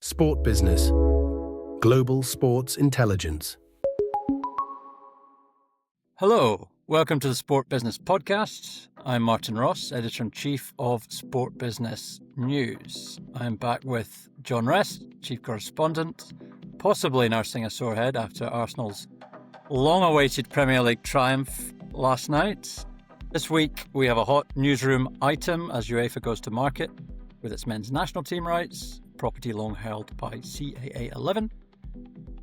Sport Business. Global Sports Intelligence. Hello, welcome to the Sport Business Podcast. I'm Martin Ross, Editor-in-Chief of Sport Business News. I'm back with John Rest, Chief Correspondent, possibly nursing a sore head after Arsenal's long-awaited Premier League triumph last night. This week, we have a hot newsroom item as Uefa goes to market with its men's national team rights, property long held by CAA 11.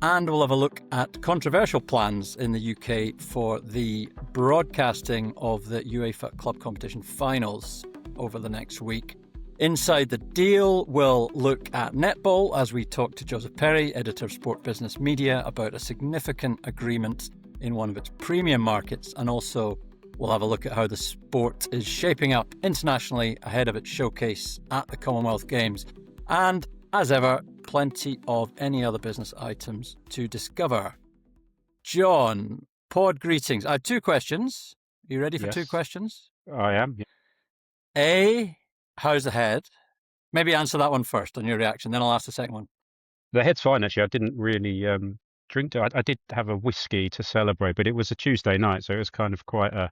And we'll have a look at controversial plans in the UK for the broadcasting of the Uefa club competition finals over the next week. Inside the deal, we'll look at netball as we talk to Joseph Perry, editor of Sport Business Media, about a significant agreement in one of its premium markets. And also, we'll have a look at how the sport is shaping up internationally ahead of its showcase at the Commonwealth Games. And, as ever, plenty of any other business items to discover. John, pod greetings. I have two questions. Are you ready for two questions? I am. Yeah. A, how's the head? Maybe answer that one first on your reaction, then I'll ask the second one. The head's fine, actually. I didn't really drink it. I did have a whiskey to celebrate, but it was a Tuesday night, so it was kind of quite a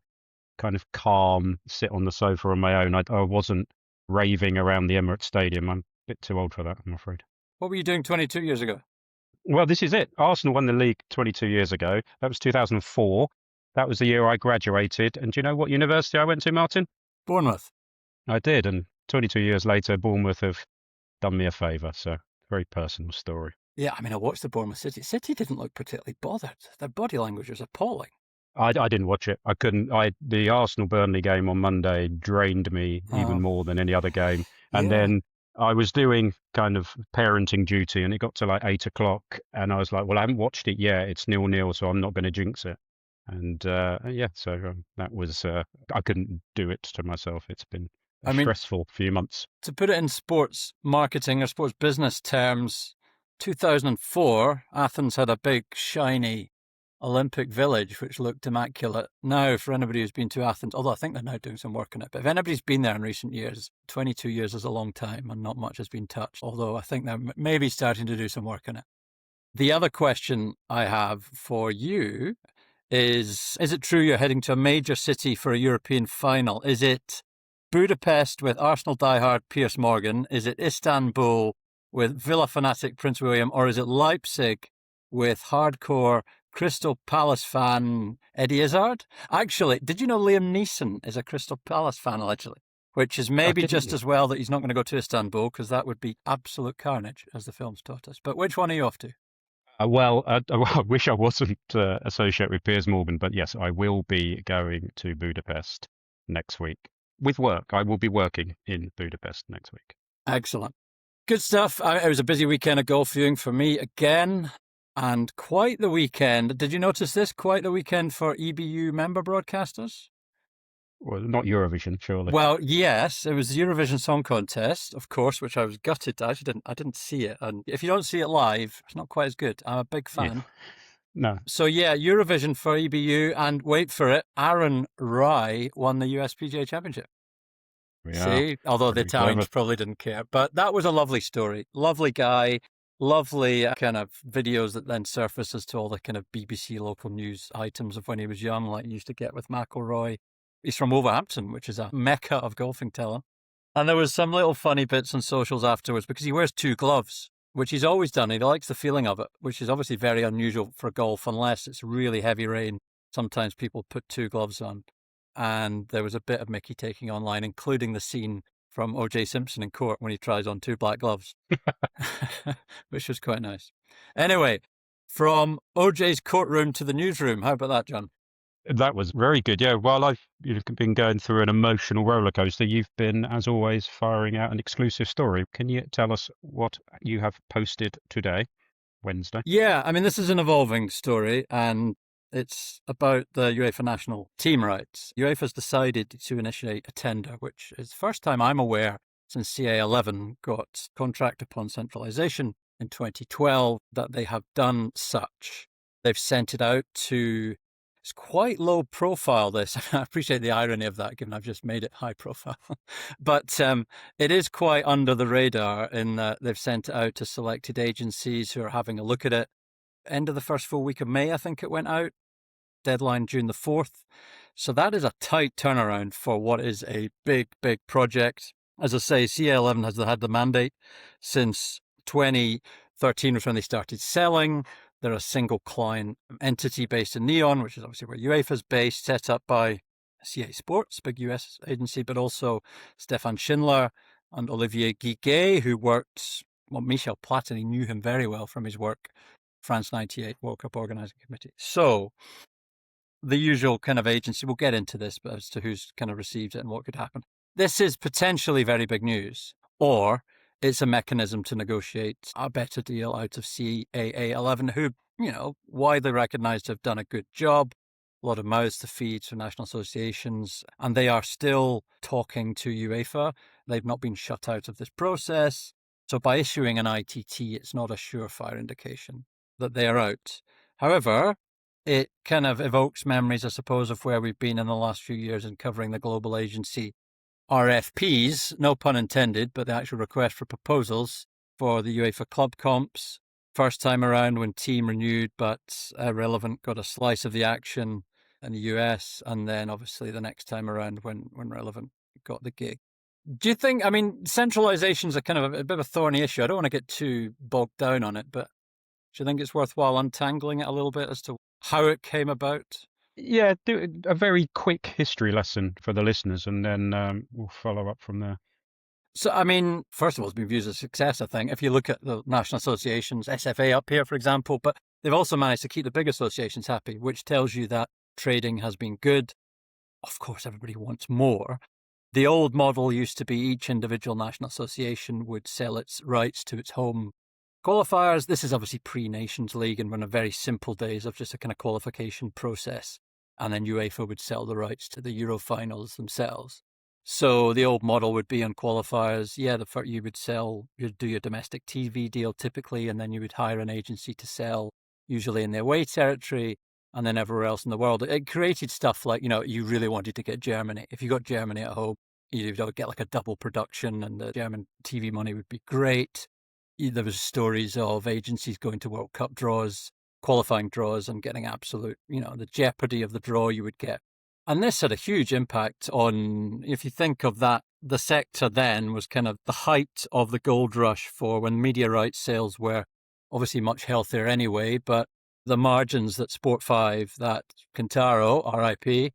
kind of calm sit on the sofa on my own. I wasn't raving around the Emirates Stadium. I'm a bit too old for that, I'm afraid. What were you doing 22 years ago? Well, this is it. Arsenal won the league 22 years ago. That was 2004. That was the year I graduated. And do you know what university I went to, Martin? Bournemouth. I did. And 22 years later, Bournemouth have done me a favour. So, very personal story. Yeah, I mean, I watched the Bournemouth City. City didn't look particularly bothered. Their body language was appalling. I didn't watch it. I couldn't. The Arsenal-Burnley game on Monday drained me even more than any other game. And then I was doing kind of parenting duty, and it got to like 8 o'clock, and I was like, well, I haven't watched it yet. It's 0-0, so I'm not going to jinx it. And so that was, I couldn't do it to myself. It's been a stressful few months. To put it in sports marketing or sports business terms, 2004, Athens had a big, shiny Olympic Village, which looked immaculate. Now, for anybody who's been to Athens, although I think they're now doing some work on it, but if anybody's been there in recent years, 22 years is a long time and not much has been touched, although I think they're maybe starting to do some work on it. The other question I have for you is it true you're heading to a major city for a European final? Is it Budapest with Arsenal diehard Piers Morgan? Is it Istanbul with Villa fanatic Prince William? Or is it Leipzig with hardcore Crystal Palace fan Eddie Izzard? Actually, did you know Liam Neeson is a Crystal Palace fan, allegedly? Which is maybe just as well that he's not going to go to Istanbul, because that would be absolute carnage, as the film's taught us. But which one are you off to? I wish I wasn't associated with Piers Morgan, but yes, I will be going to Budapest next week. With work, I will be working in Budapest next week. Excellent. Good stuff. It was a busy weekend of golf viewing for me again. And quite the weekend. Did you notice this? Quite the weekend for EBU member broadcasters? Well, not Eurovision, surely. Well, yes, it was the Eurovision Song Contest, of course, which I was gutted. I didn't see it. And if you don't see it live, it's not quite as good. I'm a big fan. Yeah. No. So, yeah, Eurovision for EBU. And wait for it, Aaron Rai won the USPGA Championship. Yeah. See? Although the Italians probably didn't care. But that was a lovely story. Lovely guy. Lovely kind of videos that then surface as to all the kind of BBC local news items of when he was young, like he used to get with McIlroy. He's from Wolverhampton, which is a mecca of golfing talent. And there was some little funny bits on socials afterwards because he wears two gloves, which he's always done. He likes the feeling of it, which is obviously very unusual for golf unless it's really heavy rain. Sometimes people put two gloves on. And there was a bit of Mickey taking online, including the scene from O.J. Simpson in court when he tries on two black gloves, which was quite nice. Anyway, from O.J.'s courtroom to the newsroom. How about that, John? That was very good. Yeah, while I've been going through an emotional roller coaster, you've been, as always, firing out an exclusive story. Can you tell us what you have posted today, Wednesday? Yeah, I mean, this is an evolving story, and it's about the UEFA national team rights. UEFA's decided to initiate a tender, which is the first time I'm aware since CAA 11 got contract upon centralisation in 2012 that they have done such. They've sent it out to It's quite low profile, this. I appreciate the irony of that, given I've just made it high profile. But it is quite under the radar in that they've sent it out to selected agencies who are having a look at it. End of the first full week of May, I think it went out. Deadline June the 4th. So that is a tight turnaround for what is a big, big project. As I say, CAA 11 has had the mandate since 2013 was when they started selling. They're a single client entity based in Neon, which is obviously where UEFA is based, set up by CAA Sports, big US agency, but also Stefan Schindler and Olivier Guiguet, who worked, well, Michel Platini knew him very well from his work, France 98 World Cup Organising Committee. So the usual kind of agency, we'll get into this, but as to who's kind of received it and what could happen. This is potentially very big news, or it's a mechanism to negotiate a better deal out of CAA 11, who, widely recognised to have done a good job, a lot of mouths to feed to national associations, and they are still talking to UEFA. They've not been shut out of this process. So by issuing an ITT, it's not a surefire indication that they are out. However, it kind of evokes memories, I suppose, of where we've been in the last few years in covering the global agency RFPs, no pun intended, but the actual request for proposals for the UEFA club comps. First time around when Team renewed, but Relevant got a slice of the action in the US. And then obviously the next time around when Relevant got the gig. Do you think, centralization is a kind of a bit of a thorny issue. I don't want to get too bogged down on it, but do you think it's worthwhile untangling it a little bit as to how it came about? Yeah, do a very quick history lesson for the listeners, and then we'll follow up from there. So, first of all, it's been viewed as a success, I think. If you look at the national associations, SFA up here, for example, but they've also managed to keep the big associations happy, which tells you that trading has been good. Of course, everybody wants more. The old model used to be each individual national association would sell its rights to its home qualifiers. This is obviously pre-Nations League and run a very simple days of just a kind of qualification process. And then UEFA would sell the rights to the Euro finals themselves. So the old model would be on qualifiers. Yeah, you would sell, you'd do your domestic TV deal typically, and then you would hire an agency to sell, usually in the away territory, and then everywhere else in the world. It created stuff like, you really wanted to get Germany. If you got Germany at home, you'd get like a double production, and the German TV money would be great. There was stories of agencies going to World Cup draws, qualifying draws, and getting absolute, the jeopardy of the draw you would get. And this had a huge impact on, if you think of that, the sector then was kind of the height of the gold rush for when media rights sales were obviously much healthier anyway, but the margins that Sport5, that Kintaro, RIP,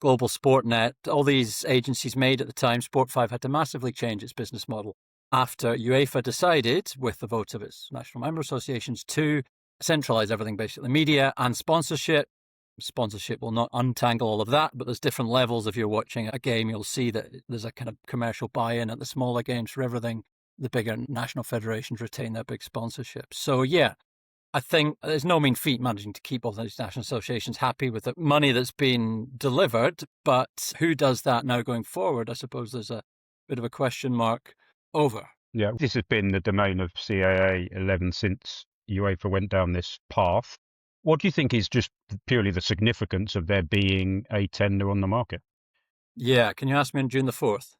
Global Sportnet, all these agencies made at the time, Sport5 had to massively change its business model after UEFA decided, with the vote of its national member associations, to centralize everything, basically media and sponsorship. Sponsorship will not untangle all of that, but there's different levels. If you're watching a game, you'll see that there's a kind of commercial buy-in at the smaller games for everything. The bigger national federations retain their big sponsorship. So yeah, I think there's no mean feat managing to keep all those national associations happy with the money that's been delivered, but who does that now going forward? I suppose there's a bit of a question mark over. Yeah, this has been the domain of CAA 11 since UEFA went down this path. What do you think is just purely the significance of there being a tender on the market? Yeah, can you ask me on June the 4th?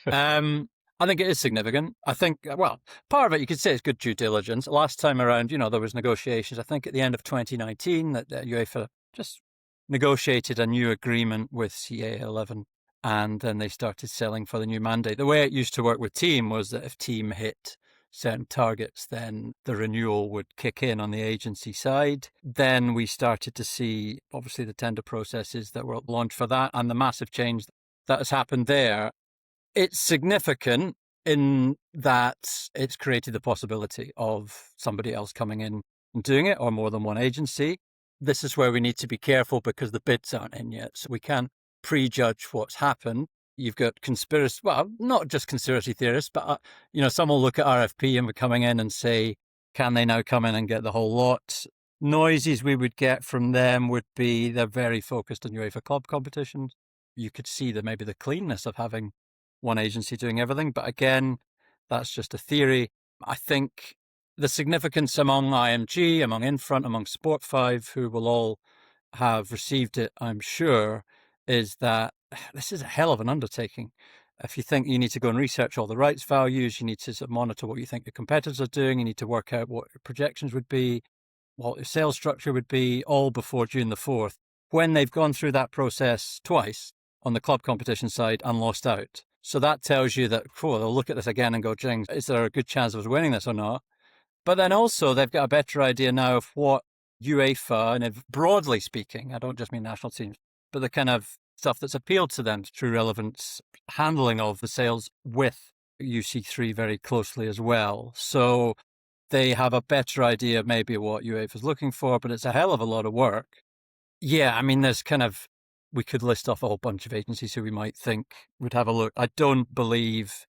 I think it is significant. I think, well, part of it, you could say it's good due diligence. Last time around, there was negotiations. I think at the end of 2019 that UEFA just negotiated a new agreement with CAA 11, and then they started selling for the new mandate. The way it used to work with Team was that if Team hit certain targets, then the renewal would kick in on the agency side. Then we started to see, obviously, the tender processes that were launched for that and the massive change that has happened there. It's significant in that it's created the possibility of somebody else coming in and doing it, or more than one agency. This is where we need to be careful because the bids aren't in yet, so we can't prejudge what's happened. You've got not just conspiracy theorists, but, some will look at RFP and we're coming in and say, can they now come in and get the whole lot? Noises we would get from them would be they're very focused on UEFA club competitions. You could see maybe the cleanness of having one agency doing everything. But again, that's just a theory. I think the significance among IMG, among Infront, among Sport5, who will all have received it, I'm sure, is that this is a hell of an undertaking. If you think you need to go and research all the rights values, you need to sort of monitor what you think your competitors are doing, you need to work out what your projections would be, what your sales structure would be, all before June the 4th, when they've gone through that process twice on the club competition side and lost out. So that tells you that, they'll look at this again and go, "Jing, is there a good chance of us winning this or not?" But then also they've got a better idea now of what Uefa, and if, broadly speaking, I don't just mean national teams, but the kind of stuff that's appealed to them through relevance, handling of the sales with UC3 very closely as well. So they have a better idea maybe of what UEFA's looking for, but it's a hell of a lot of work. Yeah, I mean, we could list off a whole bunch of agencies who we might think would have a look. I don't believe,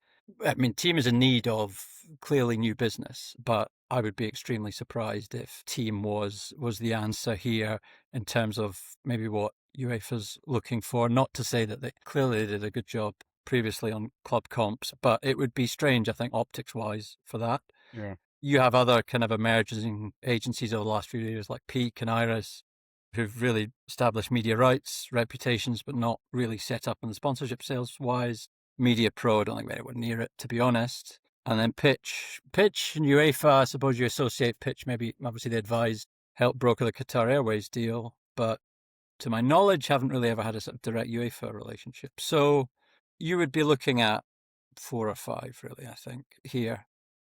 Team is in need of clearly new business, but I would be extremely surprised if Team was the answer here in terms of maybe what UEFA's looking for. Not to say that they clearly did a good job previously on club comps, but it would be strange, I think, optics-wise for that. Yeah. You have other kind of emerging agencies over the last few years like Peak and Iris, who've really established media rights, reputations, but not really set up on the sponsorship sales-wise. Media Pro, I don't think anywhere near it, to be honest. And then Pitch and UEFA, I suppose you associate Pitch, maybe obviously they advised, help broker the Qatar Airways deal, but to my knowledge, haven't really ever had a sort of direct UEFA relationship. So you would be looking at 4 or 5, really, I think, here.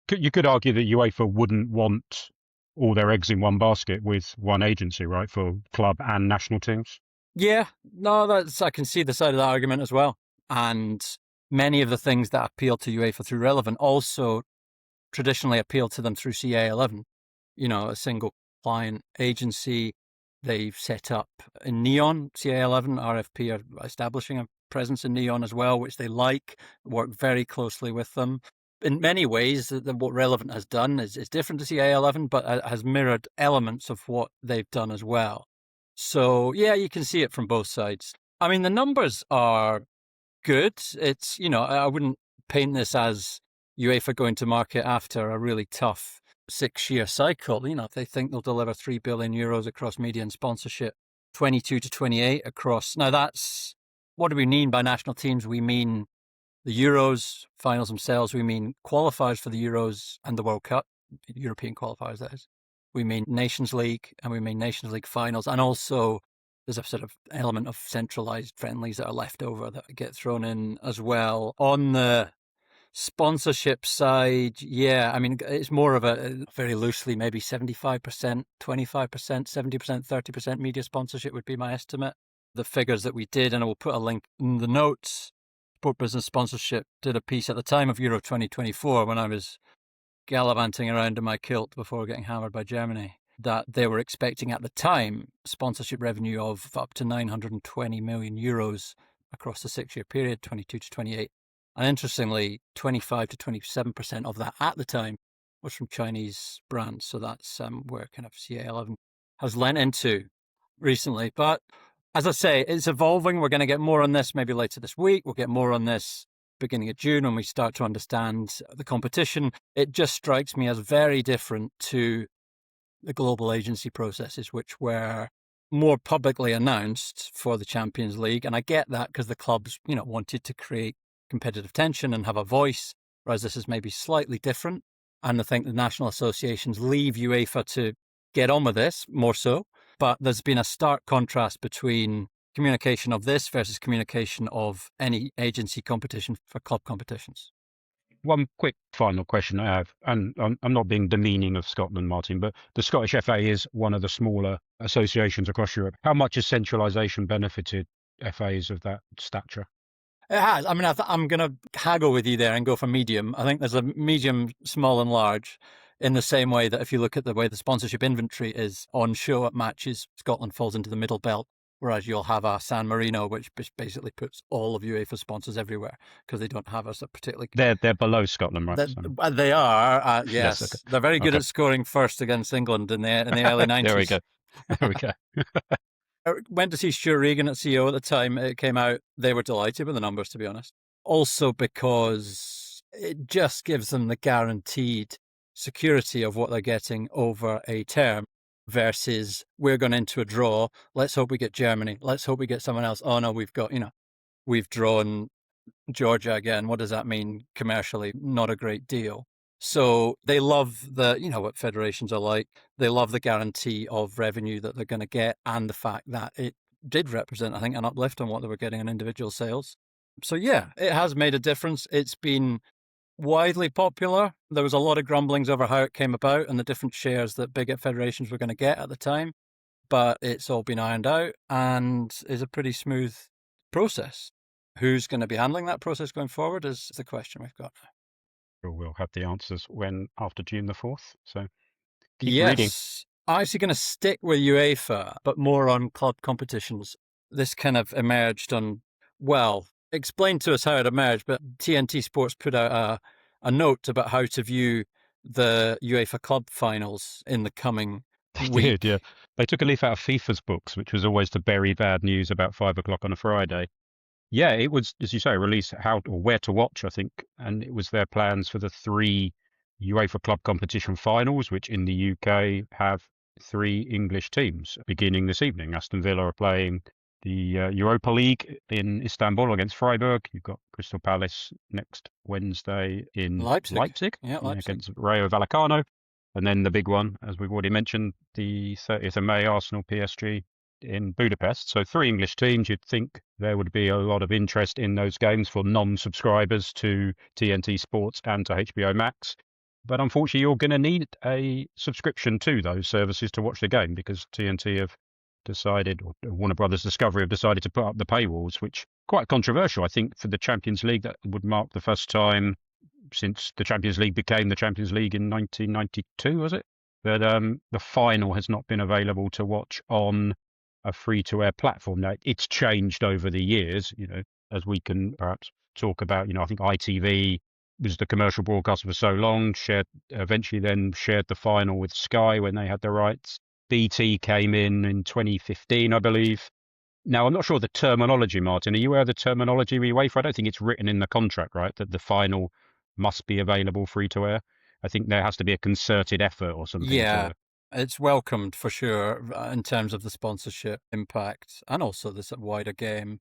You could argue that UEFA wouldn't want all their eggs in one basket with one agency, right, for club and national teams? Yeah, no, I can see the side of that argument as well. And many of the things that appeal to UEFA through Relevant also traditionally appeal to them through CAA 11. A single client agency. They've set up in Neon, CAA 11, RFP are establishing a presence in Neon as well, which they like, work very closely with them. In many ways, what Relevant has done is different to CAA 11, but has mirrored elements of what they've done as well. So, yeah, you can see it from both sides. I mean, the numbers are good. It's, I wouldn't paint this as UEFA going to market after a really tough 6-year cycle. They think they'll deliver 3 billion euros across media and sponsorship, 22 to 28 across. Now, that's, what do we mean by national teams? We mean the Euros finals themselves. We mean qualifiers for the Euros and the World Cup, European qualifiers, that is. We mean Nations League, and we mean Nations League finals. And also there's a sort of element of centralised friendlies that are left over that get thrown in as well. On the sponsorship side, yeah, I mean, it's more of a very loosely, maybe 75%, 25%, 70%, 30% media sponsorship would be my estimate. The figures that we did, and I will put a link in the notes, SportBusiness Sponsorship did a piece at the time of Euro 2024 when I was gallivanting around in my kilt before getting hammered by Germany, that they were expecting at the time sponsorship revenue of up to 920 million euros across the 6-year period, 22 to 28. And interestingly, 25 to 27% of that at the time was from Chinese brands. So that's where kind of CAA 11 has lent into recently. But as I say, it's evolving. We're going to get more on this maybe later this week. We'll get more on this beginning of June when we start to understand the competition. It just strikes me as very different to the global agency processes, which were more publicly announced for the Champions League. And I get that because the clubs, wanted to create competitive tension and have a voice, whereas this is maybe slightly different. And I think the national associations leave UEFA to get on with this more so. But there's been a stark contrast between communication of this versus communication of any agency competition for club competitions. One quick final question I have, and I'm not being demeaning of Scotland, Martin, but the Scottish FA is one of the smaller associations across Europe. How much has centralisation benefited FAs of that stature? It has. I mean, I'm going to haggle with you there and go for medium. I think there's a medium, small and large, in the same way that if you look at the way the sponsorship inventory is on show at matches, Scotland falls into the middle belt, whereas you'll have a San Marino, which basically puts all of UEFA sponsors everywhere because they don't have a particularly... They're below Scotland, right? They are, yes. Yes, okay. They're very good at scoring first against England in the early 90s. There we go. I went to see Stuart Regan at CEO at the time it came out. They were delighted with the numbers, to be honest. Also because it just gives them the guaranteed security of what they're getting over a term. versus we're going into a draw. Let's hope we get Germany. Let's hope we get someone else. Oh no, we've drawn Georgia again. What does that mean commercially? Not a great deal. So they love what federations are like. They love the guarantee of revenue that they're going to get, and the fact that it did represent, I think, an uplift on what they were getting in individual sales. So yeah, it has made a difference. It's been widely popular. There was a lot of grumblings over how it came about and the different shares that big federations were going to get at the time, but it's all been ironed out and is a pretty smooth process. Who's going to be handling that process going forward is the question we've got now. We'll have the answers after June the 4th. So keep reading. I'm actually going to stick with UEFA, but more on club competitions. This kind of emerged explain to us how it emerged, but TNT Sports put out a note about how to view the UEFA club finals in the coming They week. did, yeah. They took a leaf out of FIFA's books, which was always to bury bad news about 5 o'clock on a Friday. Yeah, it was, as you say, release where to watch, I think. And it was their plans for the 3 UEFA club competition finals, which in the UK have 3 English teams beginning this evening. Aston Villa are playing the Europa League in Istanbul against Freiburg. You've got Crystal Palace next Wednesday in Leipzig. Yeah, Leipzig. Against Rayo Vallecano. And then the big one, as we've already mentioned, the 30th of May, Arsenal PSG in Budapest. So 3 English teams. You'd think there would be a lot of interest in those games for non-subscribers to TNT Sports and to HBO Max. But unfortunately, you're going to need a subscription to those services to watch the game, because TNT have decided, or Warner Brothers Discovery have decided to put up the paywalls, which quite controversial, I think, for the Champions League. That would mark the first time since the Champions League became the Champions League in 1992, was it? That the final has not been available to watch on a free-to-air platform. Now, it's changed over the years, as we can perhaps talk about. I think ITV was the commercial broadcaster for so long, eventually then shared the final with Sky when they had the rights. BT came in 2015, I believe. Now, I'm not sure the terminology, Martin. Are you aware of the terminology of UEFA? I don't think it's written in the contract, right, that the final must be available free-to-air. I think there has to be a concerted effort or something. Yeah. It's welcomed for sure in terms of the sponsorship impact and also this wider game.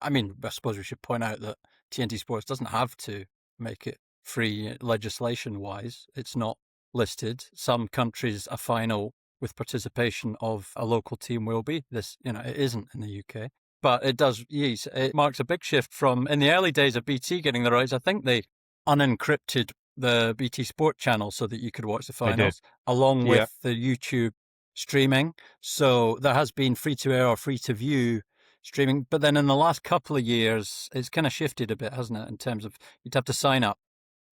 I mean, I suppose we should point out that TNT Sports doesn't have to make it free legislation-wise. It's not listed. Some countries, a final with participation of a local team will be. This, it isn't in the UK. But it does, yes, it marks a big shift from, in the early days of BT getting the rights, I think they unencrypted the BT Sport channel so that you could watch the finals along with the YouTube streaming. So there has been free-to-air or free-to-view streaming. But then in the last couple of years, it's kind of shifted a bit, hasn't it, in terms of you'd have to sign up.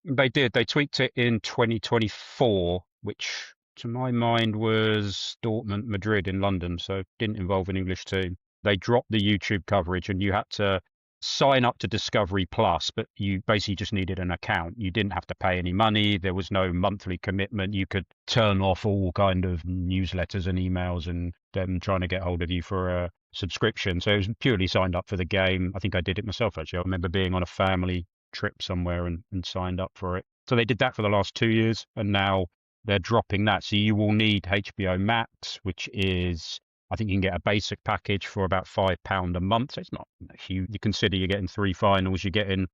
They did. They tweaked it in 2024, which to my mind was Dortmund, Madrid in London, so didn't involve an English team. They dropped the YouTube coverage and you had to sign up to Discovery Plus, but you basically just needed an account. You didn't have to pay any money. There was no monthly commitment. You could turn off all kind of newsletters and emails and them trying to get hold of you for a subscription. So it was purely signed up for the game. I think I did it myself, actually. I remember being on a family trip somewhere and signed up for it. So they did that for the last 2 years, and now they're dropping that. So you will need HBO Max, which is, I think you can get a basic package for about £5 a month. So it's not huge. You consider you're getting 3 finals, you're getting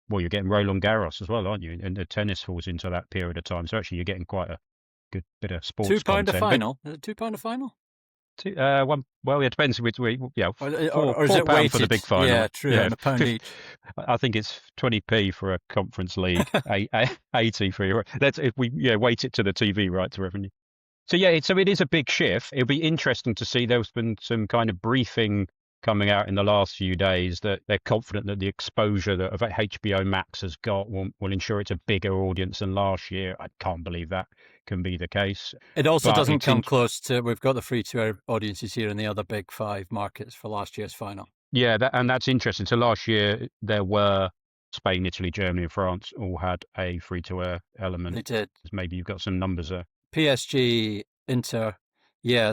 Roland Garros as well, aren't you? And the tennis falls into that period of time. So actually you're getting quite a good bit of sports £2 content. a final? Is it £2 a final? Well, it depends which week. Yeah, or is it £4 weighted? for the big final. Yeah, true. Yeah, and a pound each. I think it's 20p for a conference league, 80 for your. Let's if we weight it to the TV rights revenue. So it is a big shift. It'll be interesting to see. There's been some kind of briefing coming out in the last few days that they're confident that the exposure that HBO Max has got will ensure it's a bigger audience than last year. I can't believe that can be the case. It also doesn't come close to, we've got the free-to-air audiences here in the other big 5 markets for last year's final. Yeah, that's interesting. So last year there were Spain, Italy, Germany and France all had a free-to-air element. They did. Maybe you've got some numbers there. PSG, Inter,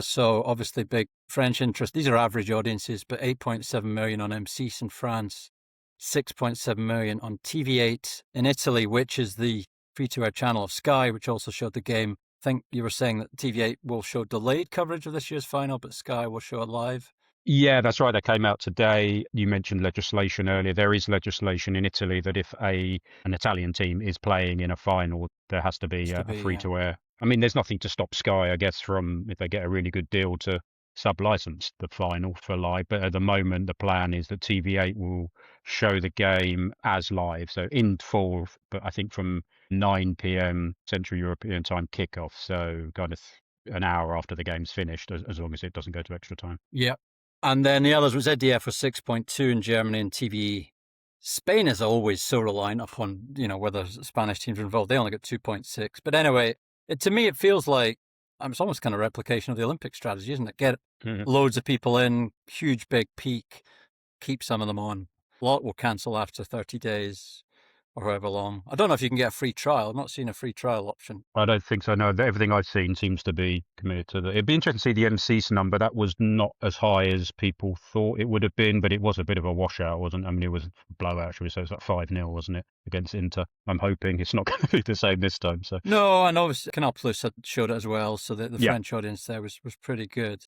so obviously big French interest. These are average audiences, but 8.7 million on M6 in France, 6.7 million on TV8 in Italy, which is the free-to-air channel of Sky, which also showed the game think you were saying that TV8 will show delayed coverage of this year's final, but Sky will show it live. Yeah, that's right. That came out today. You mentioned legislation earlier. There is legislation in Italy that if an Italian team is playing in a final, there has to be a free-to-air. I mean, there's nothing to stop Sky, I guess, from if they get a really good deal to sub-license the final for live. But at the moment, the plan is that TV8 will show the game as live, so in full, but I think from 9 p.m. Central European time kickoff, so kind of an hour after the game's finished, as long as it doesn't go to extra time. Yeah. And then the others was ZDF was 6.2 in Germany and TV. Spain is always so reliant upon, whether Spanish teams are involved. They only got 2.6. But anyway, to me, it feels like it's almost kind of replication of the Olympic strategy, isn't it? Get loads of people in, huge, big peak, keep some of them on. A lot will cancel after 30 days or however long. I don't know if you can get a free trial. I've not seen a free trial option. I don't think so. No, everything I've seen seems to be committed to that. It'd be interesting to see the MC's number. That was not as high as people thought it would have been, but it was a bit of a washout, wasn't it? I mean, it was a blowout, should we say? It was like 5-0, wasn't it, against Inter? I'm hoping it's not going to be the same this time. So no, and obviously Canal Plus had showed it as well, so the French audience there was pretty good.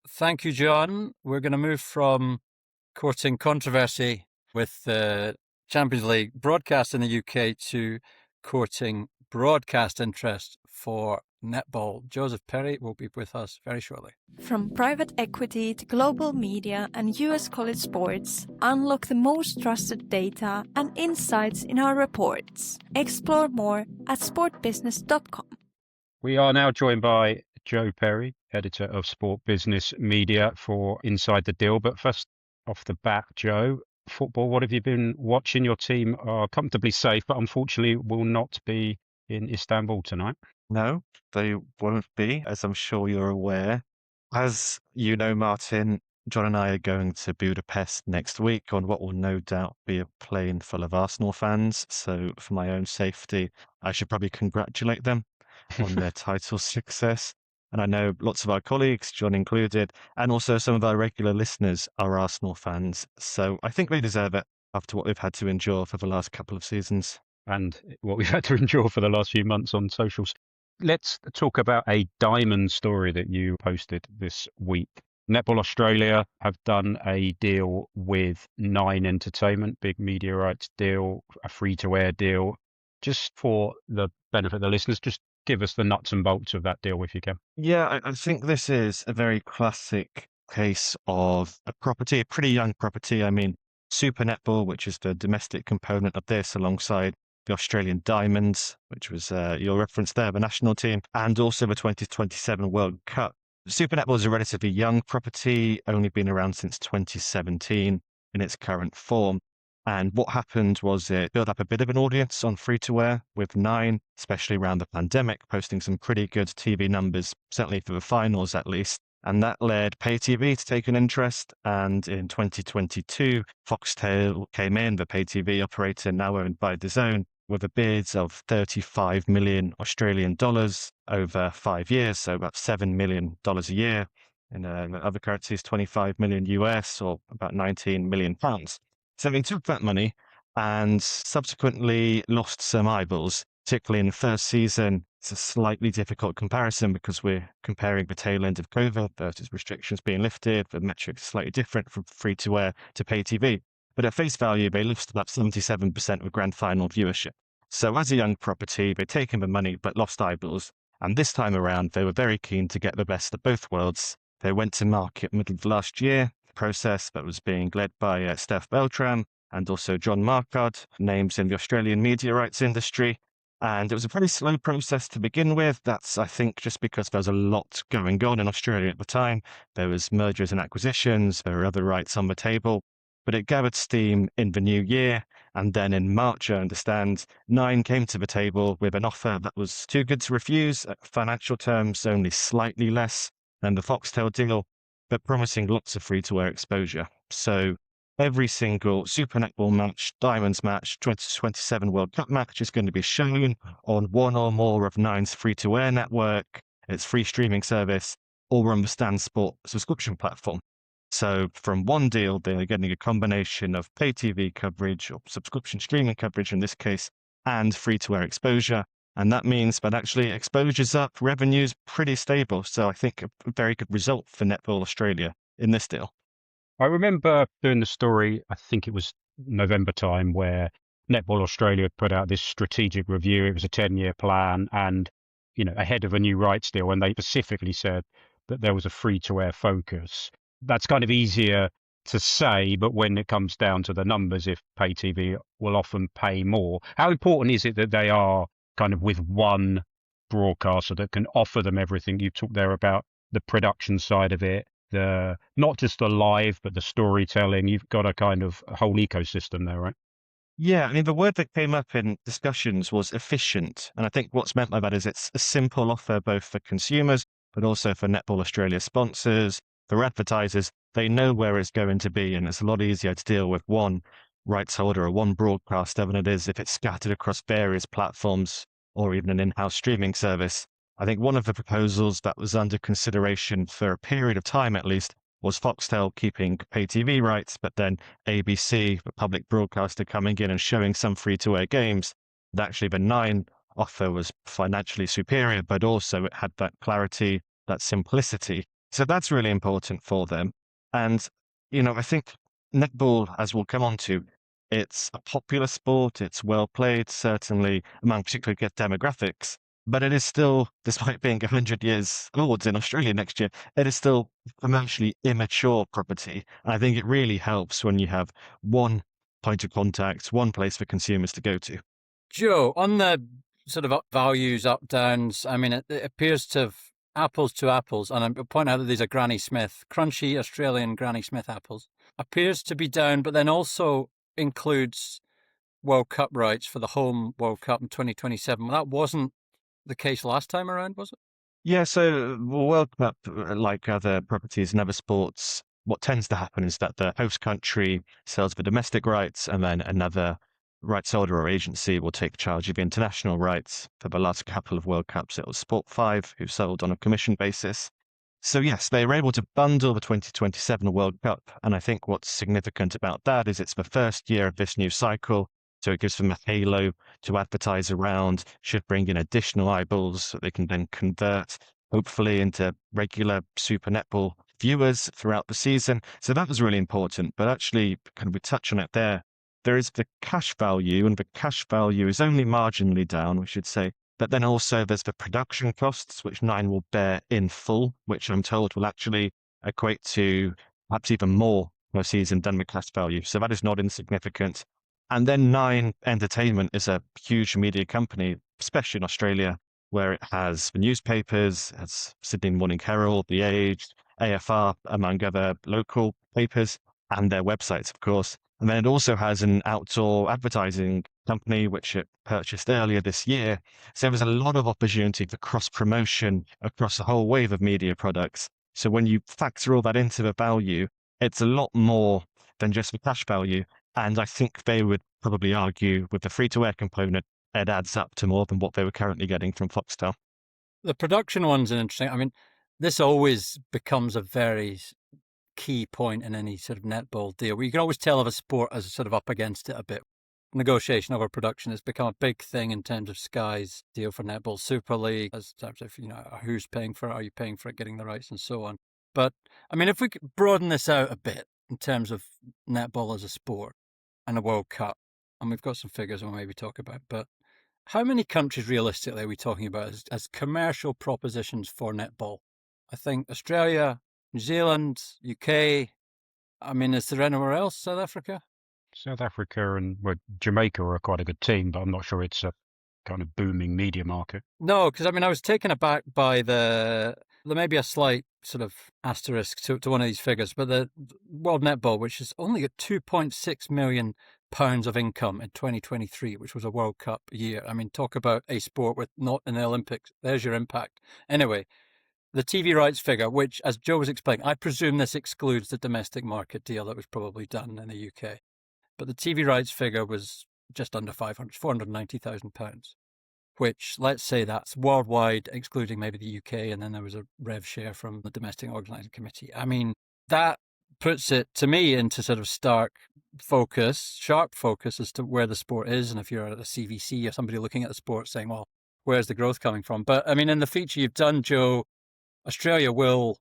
Thank you, John. We're going to move from courting controversy with the Champions League broadcast in the UK to courting broadcast interest for netball. Joseph Perry will be with us very shortly. From private equity to global media and US college sports, unlock the most trusted data and insights in our reports. Explore more at sportbusiness.com. We are now joined by Joe Perry, editor of Sport Business Media, for Inside the Deal. But first off the bat, Joe, football, what have you been watching? Your team are comfortably safe, but unfortunately will not be in Istanbul tonight. No, they won't be, as I'm sure you're aware. As you know, Martin, John and I are going to Budapest next week on what will no doubt be a plane full of Arsenal fans. So for my own safety, I should probably congratulate them on their title success. And I know lots of our colleagues, John included, and also some of our regular listeners are Arsenal fans. So I think they deserve it after what we've had to endure for the last couple of seasons. And what we've had to endure for the last few months on socials. Let's talk about a diamond story that you posted this week. Netball Australia have done a deal with Nine Entertainment, big media rights deal, a free-to-air deal. Just for the benefit of the listeners, just give us the nuts and bolts of that deal if you can. Yeah, I think this is a very classic case of a property, a pretty young property. I mean, Super Netball, which is the domestic component of this, alongside the Australian Diamonds, which was your reference there, the national team, and also the 2027 World Cup. Super Netball is a relatively young property, only been around since 2017 in its current form. And what happened was it built up a bit of an audience on free-to-air with Nine, especially around the pandemic, posting some pretty good TV numbers, certainly for the finals at least. And that led pay TV to take an interest. And in 2022, Foxtel came in, the pay TV operator now owned by DAZN, with a bid of 35 million Australian dollars over 5 years, so about $7 million a year. In other currencies, 25 million US, or about 19 million pounds. So they took that money and subsequently lost some eyeballs, particularly in the first season. It's a slightly difficult comparison because we're comparing the tail end of COVID versus restrictions being lifted. The metrics are slightly different from free-to-air to pay TV. But at face value, they lost about 77% of grand final viewership. So as a young property, they'd taken the money but lost eyeballs. And this time around, they were very keen to get the best of both worlds. They went to market middle of last year, a process that was being led by Steph Beltram and also John Markard, names in the Australian media rights industry. And it was a pretty slow process to begin with. That's, I think, just because there was a lot going on in Australia at the time. There was mergers and acquisitions, there were other rights on the table. But it gathered steam in the new year. And then in March, I understand, Nine came to the table with an offer that was too good to refuse, at financial terms only slightly less than the Foxtel deal, but promising lots of free-to-air exposure. So every single Super Netball match, Diamonds match, 2027 World Cup match is going to be shown on one or more of Nine's free-to-air network, its free streaming service, or on the Stan Sport subscription platform. So from one deal, they're getting a combination of pay TV coverage or subscription streaming coverage in this case, and free-to-air exposure. And that means, but actually exposure's up, revenue's pretty stable. So I think a very good result for Netball Australia in this deal. I remember doing the story, I think it was November time, where Netball Australia put out this strategic review. It was a 10-year plan and, ahead of a new rights deal, and they specifically said that there was a free-to-air focus. That's kind of easier to say, but when it comes down to the numbers, if pay TV will often pay more, how important is it that they are kind of with one broadcaster that can offer them everything? You talked there about the production side of it, not just the live, but the storytelling. You've got a kind of whole ecosystem there, right? Yeah, I mean, the word that came up in discussions was efficient. And I think what's meant by that is it's a simple offer both for consumers, but also for Netball Australia sponsors, for advertisers. They know where it's going to be, and it's a lot easier to deal with one rights holder or one broadcaster than it is if it's scattered across various platforms or even an in-house streaming service. I think one of the proposals that was under consideration for a period of time at least was Foxtel keeping pay TV rights, but then ABC, the public broadcaster, coming in and showing some free-to-air games. And actually, the Nine offer was financially superior, but also it had that clarity, that simplicity. So that's really important for them. And, I think netball, as we'll come on to, it's a popular sport. It's well played, certainly among particularly good demographics. But it is still, despite being 100 years old in Australia next year, it is still commercially immature property. And I think it really helps when you have one point of contact, one place for consumers to go to. Joe, on the sort of up values, up downs, I mean, it appears to have apples to apples, and I'll point out that these are Granny Smith, crunchy Australian Granny Smith apples, appears to be down, but then also includes World Cup rights for the home World Cup in 2027. That wasn't the case last time around, was it? Yeah, so the World Cup, like other properties and other sports, what tends to happen is that the host country sells the domestic rights, and then another rights holder or agency will take charge of the international rights. For the last couple of World Cups, it was Sport5 who sold on a commission basis. So yes, they were able to bundle the 2027 World Cup, and I think what's significant about that is it's the first year of this new cycle. So it gives them a halo to advertise around, should bring in additional eyeballs that they can then convert, hopefully, into regular Super Netball viewers throughout the season. So that was really important. But actually, can we touch on it there? There is the cash value, and the cash value is only marginally down, we should say. But then also there's the production costs, which Nine will bear in full, which I'm told will actually equate to perhaps even more per season than the cash value. So that is not insignificant. And then Nine Entertainment is a huge media company, especially in Australia, where it has the newspapers, has Sydney Morning Herald, The Age, AFR, among other local papers, and their websites, of course. And then it also has an outdoor advertising company, which it purchased earlier this year. So there's a lot of opportunity for cross-promotion across a whole wave of media products. So when you factor all that into the value, it's a lot more than just the cash value. And I think they would probably argue with the free-to-air component, it adds up to more than what they were currently getting from Foxtel. The production one's interesting. I mean, this always becomes a very key point in any sort of netball deal, where you can always tell if a sport is sort of up against it a bit. Negotiation over production has become a big thing in terms of Sky's deal for Netball Super League, as terms of, who's paying for it, are you paying for it, getting the rights and so on. But, I mean, if we could broaden this out a bit in terms of netball as a sport and a World Cup, and we've got some figures we'll maybe talk about, but how many countries realistically are we talking about as commercial propositions for netball? I think Australia, New Zealand, UK. I mean, is there anywhere else? South Africa? South Africa and Jamaica are quite a good team, but I'm not sure it's a kind of booming media market. No, because I was taken aback by there may be a slight sort of asterisk to one of these figures, but the World Netball, which has only got £2.6 million of income in 2023, which was a World Cup year. I mean, talk about a sport with not in the Olympics. There's your impact. Anyway, the TV rights figure, which, as Joe was explaining, I presume this excludes the domestic market deal that was probably done in the UK. But the TV rights figure was just under £490,000, which, let's say that's worldwide, excluding maybe the UK, and then there was a rev share from the domestic organising committee. I mean, that puts it, to me, into sort of sharp focus as to where the sport is. And if you're at a CVC or somebody looking at the sport saying, well, where's the growth coming from? But I mean, in the feature you've done, Joe, Australia will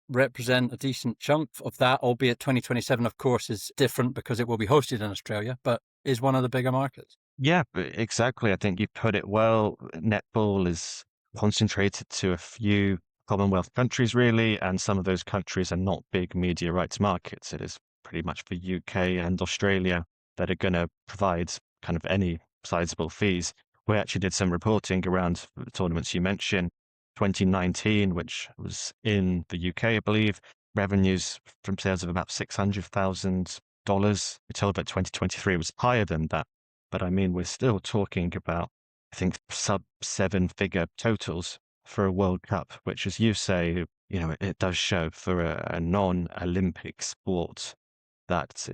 represent a decent chunk of that, albeit 2027, of course, is different because it will be hosted in Australia, but is one of the bigger markets. Yeah, exactly. I think you put it well. Netball is concentrated to a few Commonwealth countries, really, and some of those countries are not big media rights markets. It is pretty much for UK and Australia that are going to provide kind of any sizable fees. We actually did some reporting around the tournaments you mentioned. 2019, which was in the UK, I believe, revenues from sales of about $600,000. We're told that 2023 was higher than that. But I mean, we're still talking about, I think, sub 7-figure totals for a World Cup, which, as you say, it does show for a non-Olympic sport that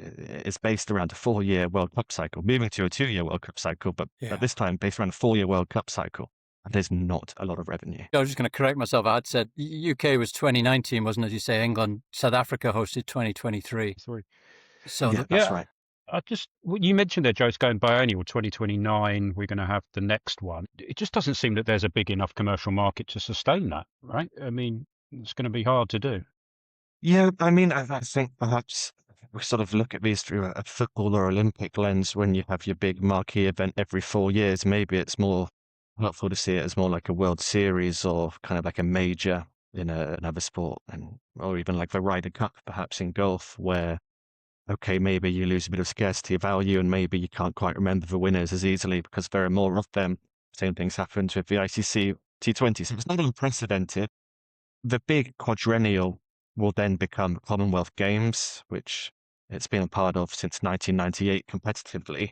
is based around a 4-year World Cup cycle, moving to a 2-year World Cup cycle, but at this time based around a 4-year World Cup cycle. And there's not a lot of revenue. I was just going to correct myself. I had said UK was 2019, wasn't it? As you say, England, South Africa hosted 2023. So that's right. You mentioned there, Joe, it's going biennial, 2029. We're going to have the next one. It just doesn't seem that there's a big enough commercial market to sustain that, right? I mean, it's going to be hard to do. Yeah, I mean, I think perhaps we sort of look at these through a football or Olympic lens. When you have your big marquee event every 4 years, maybe it's more helpful to see it as more like a World Series or kind of like a major in another sport, or even like the Ryder Cup, perhaps in golf, where okay, maybe you lose a bit of scarcity of value and maybe you can't quite remember the winners as easily because there are more of them. Same things happened with the ICC T20. So it's not unprecedented. The big quadrennial will then become Commonwealth Games, which it's been a part of since 1998 competitively.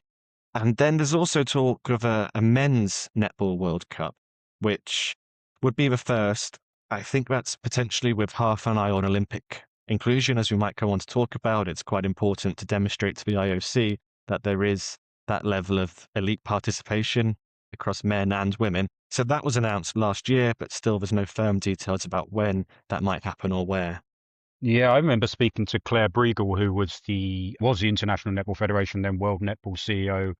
And then there's also talk of a men's Netball World Cup, which would be the first. I think that's potentially with half an eye on Olympic inclusion, as we might go on to talk about. It's quite important to demonstrate to the IOC that there is that level of elite participation across men and women. So that was announced last year, but still there's no firm details about when that might happen or where. Yeah, I remember speaking to Claire Briegel, who was the International Netball Federation, then World Netball CEO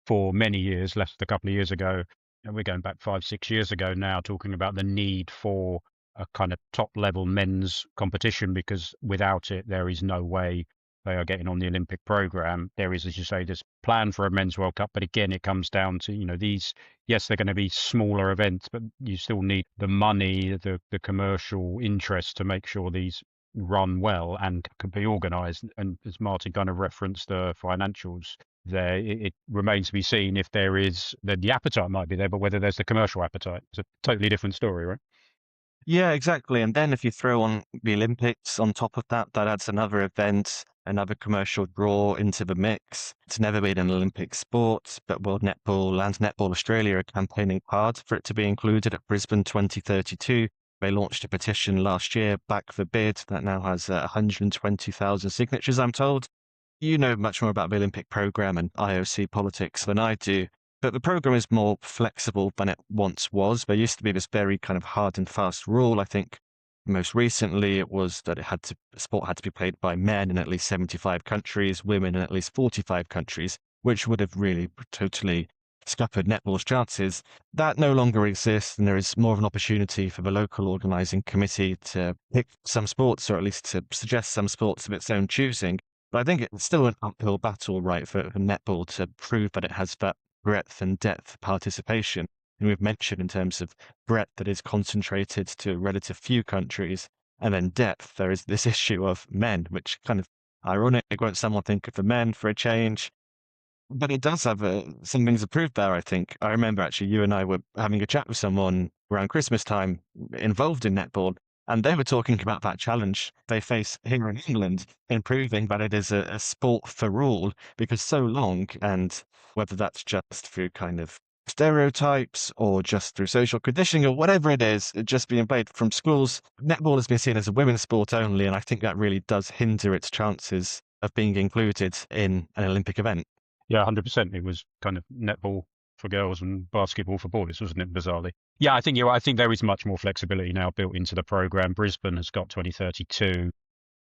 for many years, left a couple of years ago. And we're going back 5-6 years ago now, talking about the need for a kind of top level men's competition, because without it, there is no way they are getting on the Olympic program. There is, as you say, this plan for a men's World Cup. But again, it comes down to, these, yes, they're going to be smaller events, but you still need the money, the commercial interest to make sure these run well and can be organized. And as Martin kind of referenced the financials there, it remains to be seen if there is, the appetite might be there, but whether there's the commercial appetite, it's a totally different story, right? Yeah, exactly. And then if you throw on the Olympics on top of that, that adds another event, another commercial draw into the mix. It's never been an Olympic sport, but World Netball and Netball Australia are campaigning hard for it to be included at Brisbane 2032. They launched a petition last year, back the bid, that now has 120,000 signatures, I'm told. You know much more about the Olympic program and IOC politics than I do, but the program is more flexible than it once was. There used to be this very kind of hard and fast rule. I think most recently it was that sport had to be played by men in at least 75 countries, women in at least 45 countries, which would have really totally scuppered netball's chances. That no longer exists, and there is more of an opportunity for the local organising committee to pick some sports, or at least to suggest some sports of its own choosing. But I think it's still an uphill battle, right, for netball to prove that it has that breadth and depth participation. And we've mentioned in terms of breadth that is concentrated to a relative few countries, and then depth, there is this issue of men, which kind of ironic. Won't someone think of the men for a change? But it does have some things approved there, I think. I remember actually you and I were having a chat with someone around Christmas time involved in netball, and they were talking about that challenge they face here in England in proving that it is a sport for all, because so long, and whether that's just through kind of stereotypes or just through social conditioning or whatever it is, just being played from schools, netball has been seen as a women's sport only, and I think that really does hinder its chances of being included in an Olympic event. Yeah, 100%. It was kind of netball for girls and basketball for boys, wasn't it, bizarrely? Yeah, I think you're right. I think there is much more flexibility now built into the program. Brisbane has got 2032.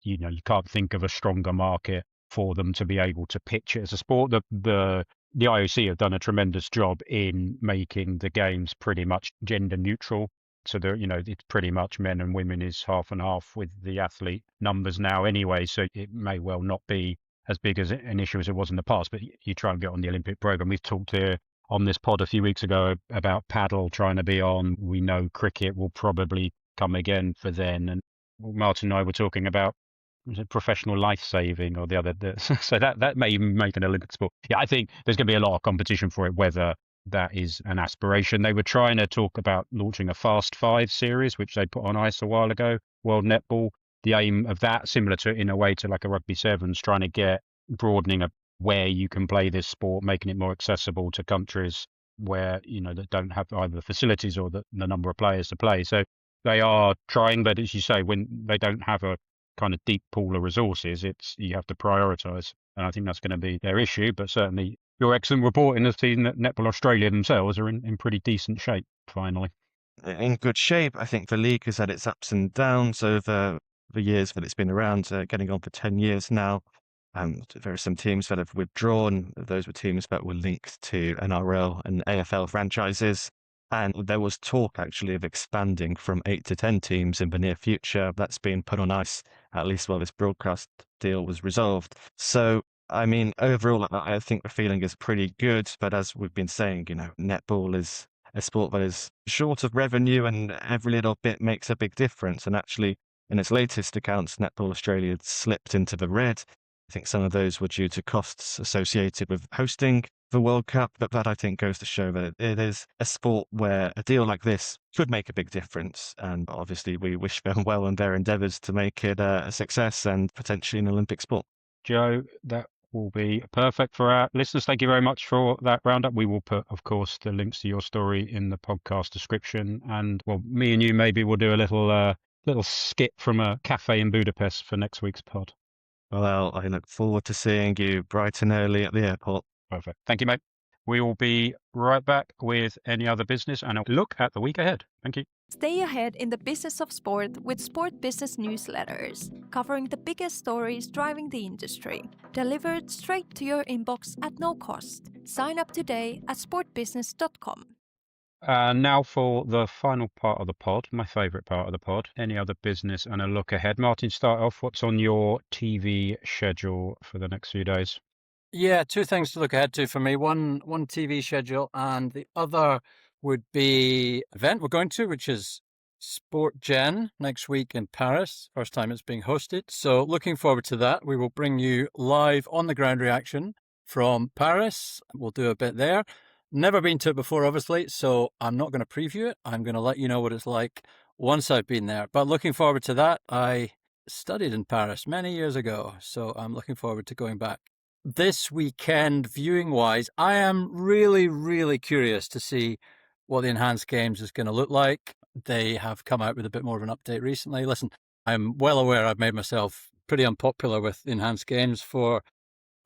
You can't think of a stronger market for them to be able to pitch it as a sport. The the IOC have done a tremendous job in making the games pretty much gender neutral. So it's pretty much men and women is half and half with the athlete numbers now anyway. So it may well not be as big as an issue as it was in the past, but you try and get on the Olympic program. We've talked here on this pod a few weeks ago about paddle trying to be on. We know cricket will probably come again for then. And Martin and I were talking about professional life saving or the other. So that may even make an Olympic sport. Yeah, I think there's going to be a lot of competition for it, whether that is an aspiration. They were trying to talk about launching a Fast Five series, which they put on ice a while ago, World Netball. The aim of that, similar to in a way to like a rugby sevens, trying to get broadening of where you can play this sport, making it more accessible to countries where, that don't have either the facilities or the number of players to play. So they are trying, but as you say, when they don't have a kind of deep pool of resources, you have to prioritise. And I think that's going to be their issue. But certainly your excellent reporting has seen that Netball Australia themselves are in pretty decent shape, finally. In good shape. I think the league has had its ups and downs over the years that it's been around, getting on for 10 years now. There are some teams that have withdrawn. Those were teams that were linked to NRL and AFL franchises. And there was talk actually of expanding from 8 to 10 teams in the near future. That's been put on ice, at least while this broadcast deal was resolved. So, I mean, overall, I think the feeling is pretty good. But as we've been saying, netball is a sport that is short of revenue, and every little bit makes a big difference. And actually, in its latest accounts, Netball Australia had slipped into the red. I think some of those were due to costs associated with hosting the World Cup, but that I think goes to show that it is a sport where a deal like this could make a big difference. And obviously we wish them well in their endeavours to make it a success and potentially an Olympic sport. Joe, that will be perfect for our listeners. Thank you very much for that roundup. We will put, of course, the links to your story in the podcast description. And, well, me and you maybe will do a little skit from a cafe in Budapest for next week's pod. Well, I look forward to seeing you bright and early at the airport. Perfect. Thank you, mate. We will be right back with any other business and a look at the week ahead. Thank you. Stay ahead in the business of sport with Sport Business newsletters, covering the biggest stories driving the industry, delivered straight to your inbox at no cost. Sign up today at sportbusiness.com. Now for the final part of the pod, my favourite part of the pod, any other business and a look ahead. Martin, start off. What's on your TV schedule for the next few days? Yeah, two things to look ahead to for me. One TV schedule, and the other would be an event we're going to, which is Sport Gen next week in Paris. First time it's being hosted. So looking forward to that. We will bring you live on the ground reaction from Paris. We'll do a bit there. Never been to it before, obviously, so I'm not going to preview it. I'm going to let you know what it's like once I've been there. But looking forward to that. I studied in Paris many years ago, so I'm looking forward to going back. This weekend, viewing-wise, I am really, really curious to see what the Enhanced Games is going to look like. They have come out with a bit more of an update recently. Listen, I'm well aware I've made myself pretty unpopular with the Enhanced Games for,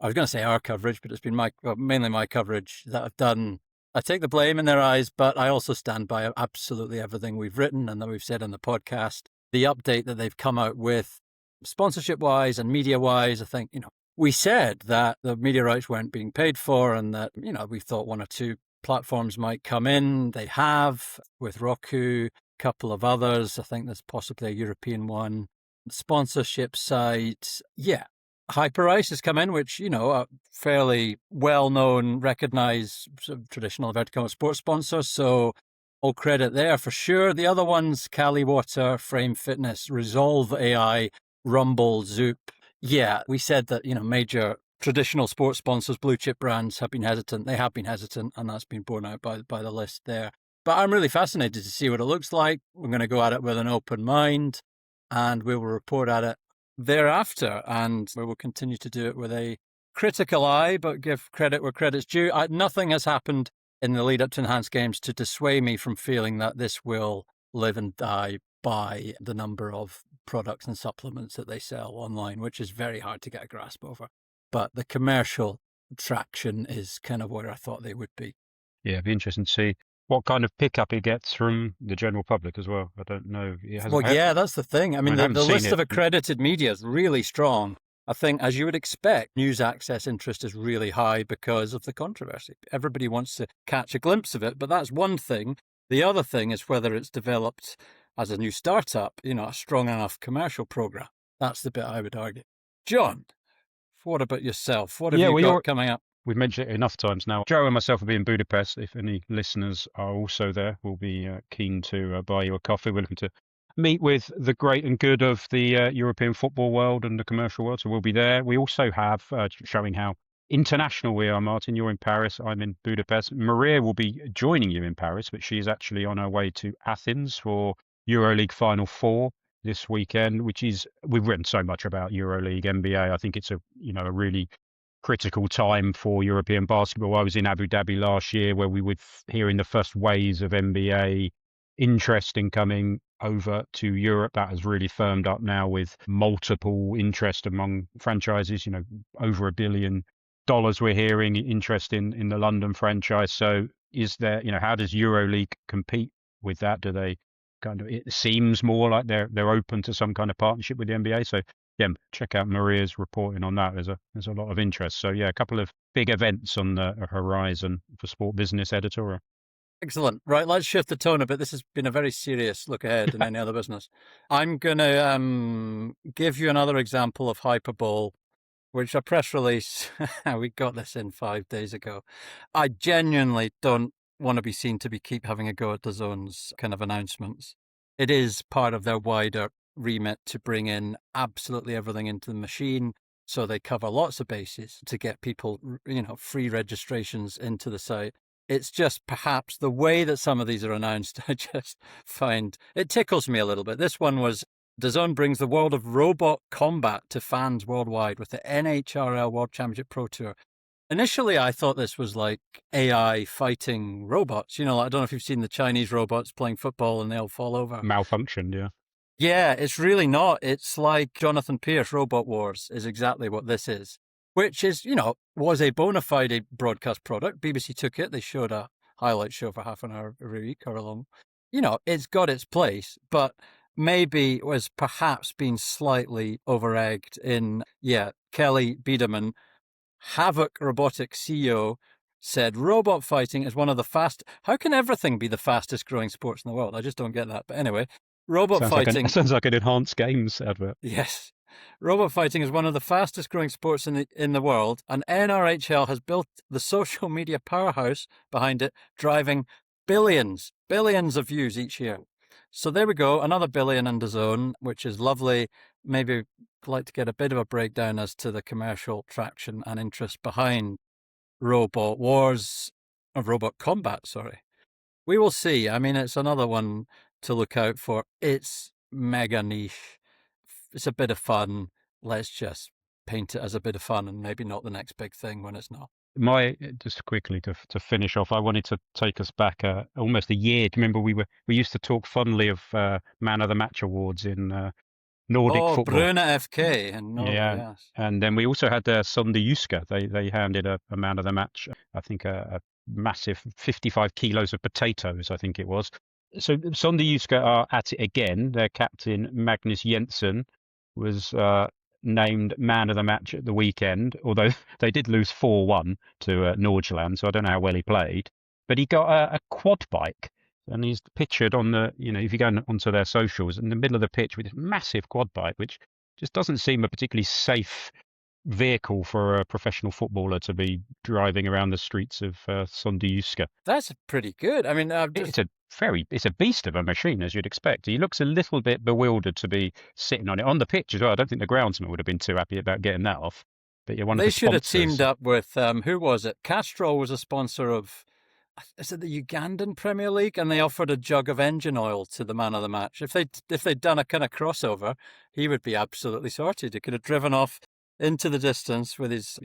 I was going to say our coverage, but it's been mainly my coverage that I've done. I take the blame in their eyes, but I also stand by absolutely everything we've written and that we've said on the podcast. The update that they've come out with, sponsorship-wise and media-wise, I think, we said that the media rights weren't being paid for and that, we thought one or two platforms might come in. They have, with Roku, a couple of others. I think there's possibly a European one. Sponsorship sites, yeah. Hyperice has come in, which, a fairly well-known, recognised sort of traditional vertical sports sponsor. So all credit there for sure. The other ones, Cali Water, Frame Fitness, Resolve AI, Rumble, Zoop. Yeah, we said that, major traditional sports sponsors, blue chip brands have been hesitant. They have been hesitant, and that's been borne out by the list there. But I'm really fascinated to see what it looks like. We're going to go at it with an open mind, and we will report at it thereafter. And we will continue to do it with a critical eye, but give credit where credit's due. Nothing has happened in the lead up to Enhanced Games to dissuade me from feeling that this will live and die by the number of products and supplements that they sell online, which is very hard to get a grasp over. But the commercial traction is kind of where I thought they would be. Yeah, it'd be interesting to see what kind of pickup it gets from the general public as well. I don't know. Yeah, that's the thing. I mean, the list of accredited media is really strong. I think, as you would expect, news access interest is really high because of the controversy. Everybody wants to catch a glimpse of it, but that's one thing. The other thing is whether it's developed as a new startup, a strong enough commercial program. That's the bit I would argue. John, what about yourself? What have you got coming up? We've mentioned it enough times now. Joe and myself will be in Budapest. If any listeners are also there, we'll be keen to buy you a coffee. We're looking to meet with the great and good of the European football world and the commercial world, so we'll be there. We also have, showing how international we are, Martin, you're in Paris, I'm in Budapest. Maria will be joining you in Paris, but she's actually on her way to Athens for EuroLeague Final Four this weekend, we've written so much about EuroLeague, NBA. I think it's a really critical time for European basketball. I was in Abu Dhabi last year where we were hearing the first waves of NBA interest in coming over to Europe. That has really firmed up now with multiple interest among franchises, over $1 billion we're hearing interest in the London franchise. So is there, how does EuroLeague compete with that? Do they it seems more like they're open to some kind of partnership with the NBA. So yeah, check out Maria's reporting on that. There's a lot of interest. So yeah, a couple of big events on the horizon for Sport Business editorial. Excellent. Right, let's shift the tone a bit. This has been a very serious look ahead in any other business. I'm going to give you another example of hyperbole, which a press release, we got this in 5 days ago. I genuinely don't want to be seen to keep having a go at DAZN's kind of announcements. It is part of their wider remit to bring in absolutely everything into the machine. So they cover lots of bases to get people, free registrations into the site. It's just perhaps the way that some of these are announced, I just find it tickles me a little bit. This one was DAZN brings the world of robot combat to fans worldwide with the NHRL World Championship Pro Tour. Initially, I thought this was like AI fighting robots. I don't know if you've seen the Chinese robots playing football and they all fall over. Malfunctioned, yeah. Yeah, it's really not. It's like Jonathan Pierce, Robot Wars is exactly what this is, which is, was a bona fide broadcast product. BBC took it. They showed a highlight show for half an hour every week or along. It's got its place, but maybe was perhaps been slightly over-egged in, Kelly Biederman, Havoc Robotics CEO, said robot fighting is one of the how can everything be the fastest growing sports in the world? I just don't get that. But anyway, sounds like an Enhanced Games advert. Yes. Robot fighting is one of the fastest growing sports in the world, and NRHL has built the social media powerhouse behind it, driving billions of views each year. So there we go, another billion in DAZN, which is lovely. Maybe I'd like to get a bit of a breakdown as to the commercial traction and interest behind robot combat, sorry. We will see. I mean, it's another one to look out for. It's mega niche. It's a bit of fun. Let's just paint it as a bit of fun and maybe not the next big thing when it's not. Just quickly to finish off, I wanted to take us back almost a year. Do you remember we used to talk fondly of Man of the Match awards in Nordic football? Brune FK and Nordic, yes. And then we also had Sønderjyske. They handed a Man of the Match, I think a massive 55 kilos of potatoes, I think it was. So Sønderjyske are at it again. Their captain, Magnus Jensen, was named Man of the Match at the weekend, although they did lose 4-1 to Nordsjælland, so I don't know how well he played. But he got a quad bike, and he's pictured on the, if you go onto their socials, in the middle of the pitch with this massive quad bike, which just doesn't seem a particularly safe vehicle for a professional footballer to be driving around the streets of Sønderjyske. That's pretty good. I mean, it's a beast of a machine, as you'd expect. He looks a little bit bewildered to be sitting on it on the pitch as well. I don't think the groundsman would have been too happy about getting that off. But they should have teamed up with who was it? Castrol was a sponsor of, is it the Ugandan Premier League? And they offered a jug of engine oil to the Man of the Match. If they'd done a kind of crossover, he would be absolutely sorted. He could have driven off into the distance with his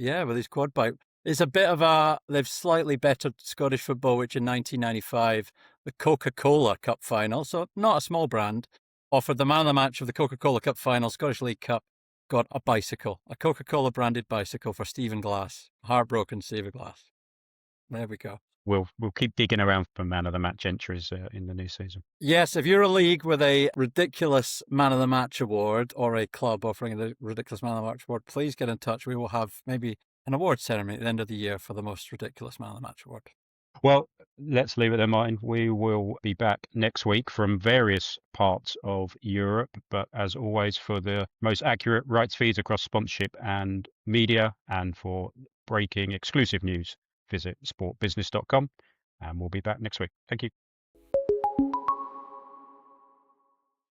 quad bike. It's a bit of they've slightly bettered Scottish football, which in 1995, the Coca-Cola Cup final, so not a small brand, offered the Man of the Match of the Coca-Cola Cup final, Scottish League Cup, got a bicycle, a Coca-Cola branded bicycle for Stephen Glass, heartbroken Stephen Glass. There we go. we'll keep digging around for man of the match entries in the new season. Yes, if you're a league with a ridiculous man of the match award or a club offering a ridiculous man of the match award, please get in touch. We will have maybe an award ceremony at the end of the year for the most ridiculous man of the match award. Well, let's leave it there, Martin. We will be back next week from various parts of Europe. But as always, for the most accurate rights feeds across sponsorship and media, and for breaking exclusive news, visit sportbusiness.com. And we'll be back next week. Thank you.